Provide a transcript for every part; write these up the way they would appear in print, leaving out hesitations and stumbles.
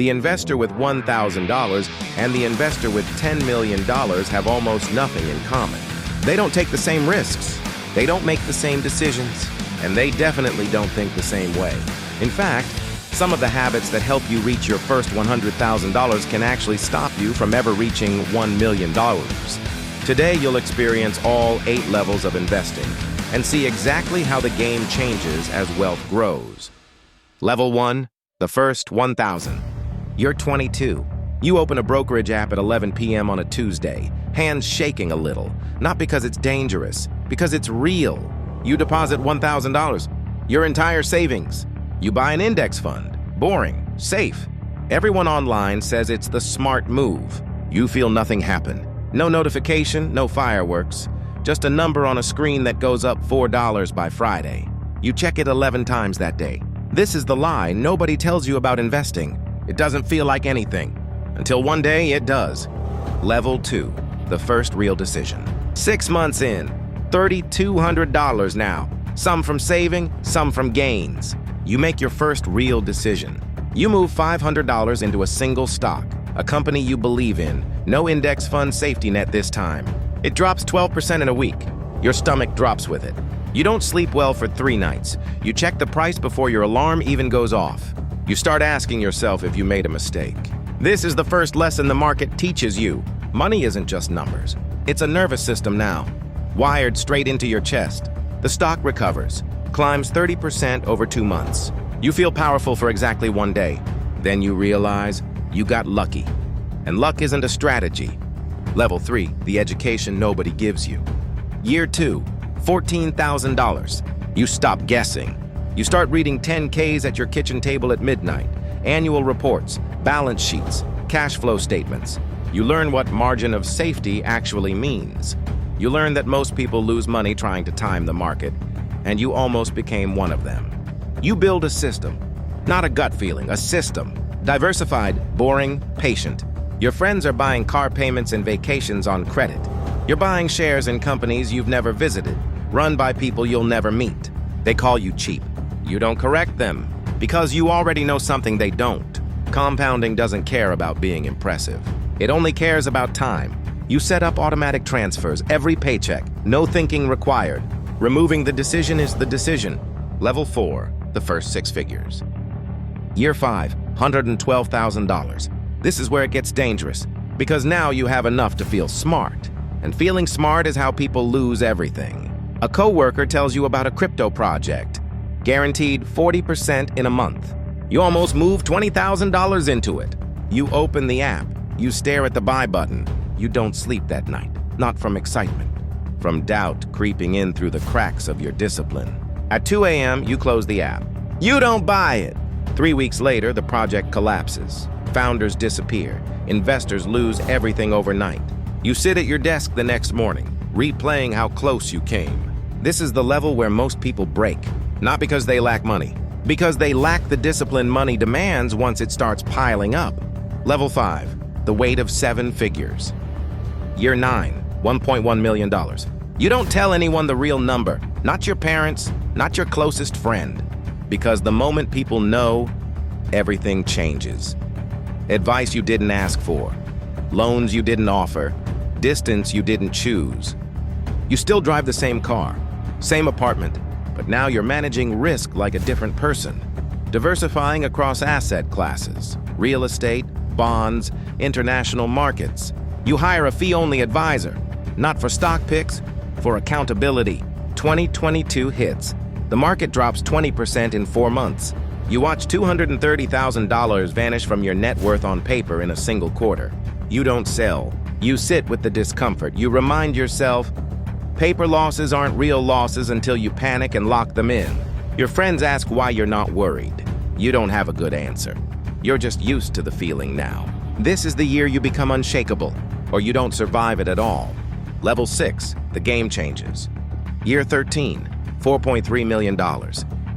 The investor with $1,000 and the investor with $10 million have almost nothing in common. They don't take the same risks, they don't make the same decisions, and they definitely don't think the same way. In fact, some of the habits that help you reach your first $100,000 can actually stop you from ever reaching $1 million. Today, you'll experience all 8 levels of investing and see exactly how the game changes as wealth grows. Level 1, the first 1,000. You're 22. You open a brokerage app at 11 p.m. on a Tuesday, hands shaking a little, not because it's dangerous, because it's real. You deposit $1,000, your entire savings. You buy an index fund. Boring, safe. Everyone online says it's the smart move. You feel nothing happen. No notification, no fireworks. Just a number on a screen that goes up $4 by Friday. You check it 11 times that day. This is the lie nobody tells you about investing. It doesn't feel like anything. Until one day it does. Level 2, the first real decision. 6 months in, $3,200 now. Some from saving, some from gains. You make your first real decision. You move $500 into a single stock, a company you believe in. No index fund safety net this time. It drops 12% in a week. Your stomach drops with it. You don't sleep well for 3 nights. You check the price before your alarm even goes off. You start asking yourself if you made a mistake. This is the first lesson the market teaches you. Money isn't just numbers. It's a nervous system now, wired straight into your chest. The stock recovers, climbs 30% over 2 months. You feel powerful for exactly 1 day. Then you realize you got lucky. And luck isn't a strategy. Level 3, the education nobody gives you. Year 2, $14,000. You stop guessing. You start reading 10Ks at your kitchen table at midnight. Annual reports, balance sheets, cash flow statements. You learn what margin of safety actually means. You learn that most people lose money trying to time the market, and you almost became one of them. You build a system, not a gut feeling, a system. Diversified, boring, patient. Your friends are buying car payments and vacations on credit. You're buying shares in companies you've never visited, run by people you'll never meet. They call you cheap. You don't correct them, because you already know something they don't. Compounding doesn't care about being impressive. It only cares about time. You set up automatic transfers every paycheck, no thinking required. Removing the decision is the decision. Level 4, the first 6 figures. Year 5, $112,000. This is where it gets dangerous, because now you have enough to feel smart. And feeling smart is how people lose everything. A coworker tells you about a crypto project, guaranteed 40% in a month. You almost move $20,000 into it. You open the app, you stare at the buy button. You don't sleep that night, not from excitement, from doubt creeping in through the cracks of your discipline. At 2 a.m., you close the app. You don't buy it. 3 weeks later, the project collapses. Founders disappear. Investors lose everything overnight. You sit at your desk the next morning, replaying how close you came. This is the level where most people break, not because they lack money, because they lack the discipline money demands once it starts piling up. Level 5, the weight of 7 figures. Year 9, $1.1 million. You don't tell anyone the real number, not your parents, not your closest friend, because the moment people know, everything changes. Advice you didn't ask for, loans you didn't offer, distance you didn't choose. You still drive the same car, same apartment, but now you're managing risk like a different person, diversifying across asset classes, real estate, bonds, international markets. You hire a fee-only advisor, not for stock picks, for accountability. 2022 hits. The market drops 20% in 4 months. You watch $230,000 vanish from your net worth on paper in a single quarter. You don't sell. You sit with the discomfort. You remind yourself, paper losses aren't real losses until you panic and lock them in. Your friends ask why you're not worried. You don't have a good answer. You're just used to the feeling now. This is the year you become unshakable, or you don't survive it at all. Level 6, the game changes. Year 13, $4.3 million.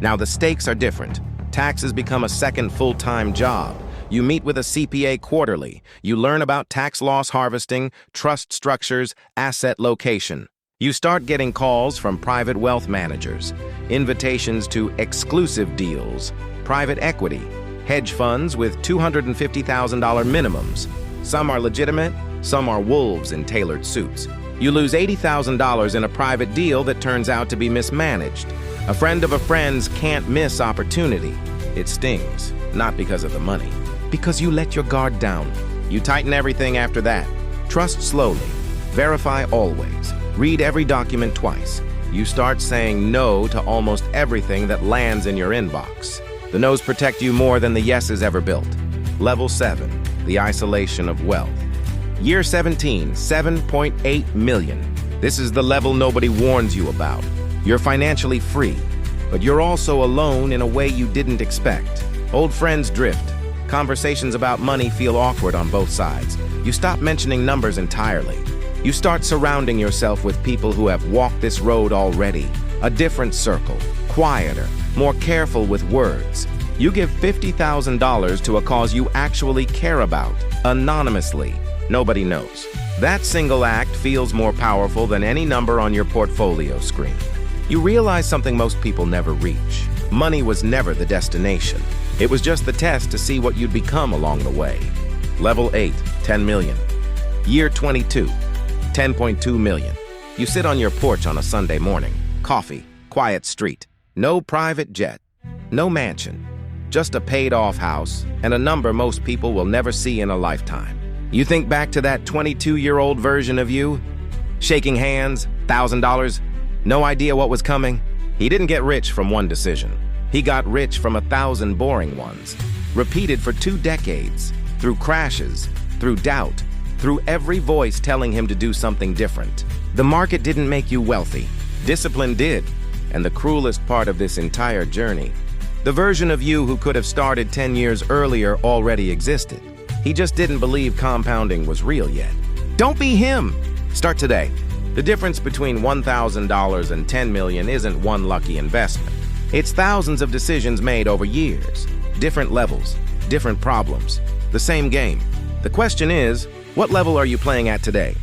Now the stakes are different. Taxes become a second full-time job. You meet with a CPA quarterly. You learn about tax loss harvesting, trust structures, asset location. You start getting calls from private wealth managers, invitations to exclusive deals, private equity, Hedge funds with $250,000 minimums. Some are legitimate, some are wolves in tailored suits. You lose $80,000 in a private deal that turns out to be mismanaged. A friend of a friend's can't miss opportunity. It stings, not because of the money, because you let your guard down. You tighten everything after that. Trust slowly. Verify always. Read every document twice. You start saying no to almost everything that lands in your inbox. The no's protect you more than the yeses ever built. Level 7, the isolation of wealth. Year 17, 7.8 million. This is the level nobody warns you about. You're financially free, but you're also alone in a way you didn't expect. Old friends drift. Conversations about money feel awkward on both sides. You stop mentioning numbers entirely. You start surrounding yourself with people who have walked this road already. A different circle, quieter, more careful with words. You give $50,000 to a cause you actually care about, anonymously. Nobody knows. That single act feels more powerful than any number on your portfolio screen. You realize something most people never reach. Money was never the destination. It was just the test to see what you'd become along the way. Level 8, 10 million. Year 22, 10.2 million. You sit on your porch on a Sunday morning. Coffee, quiet street. No private jet, no mansion. Just a paid-off house and a number most people will never see in a lifetime. You think back to that 22-year-old version of you? Shaking hands, $1,000, no idea what was coming? He didn't get rich from one decision. He got rich from 1,000 boring ones, repeated for 2 decades, through crashes, through doubt, through every voice telling him to do something different. The market didn't make you wealthy. Discipline did. And the cruelest part of this entire journey, the version of you who could have started 10 years earlier already existed. He just didn't believe compounding was real yet. Don't be him. Start today. The difference between $1,000 and 10 million isn't one lucky investment. It's thousands of decisions made over years. Different levels, different problems, the same game. The question is, what level are you playing at today?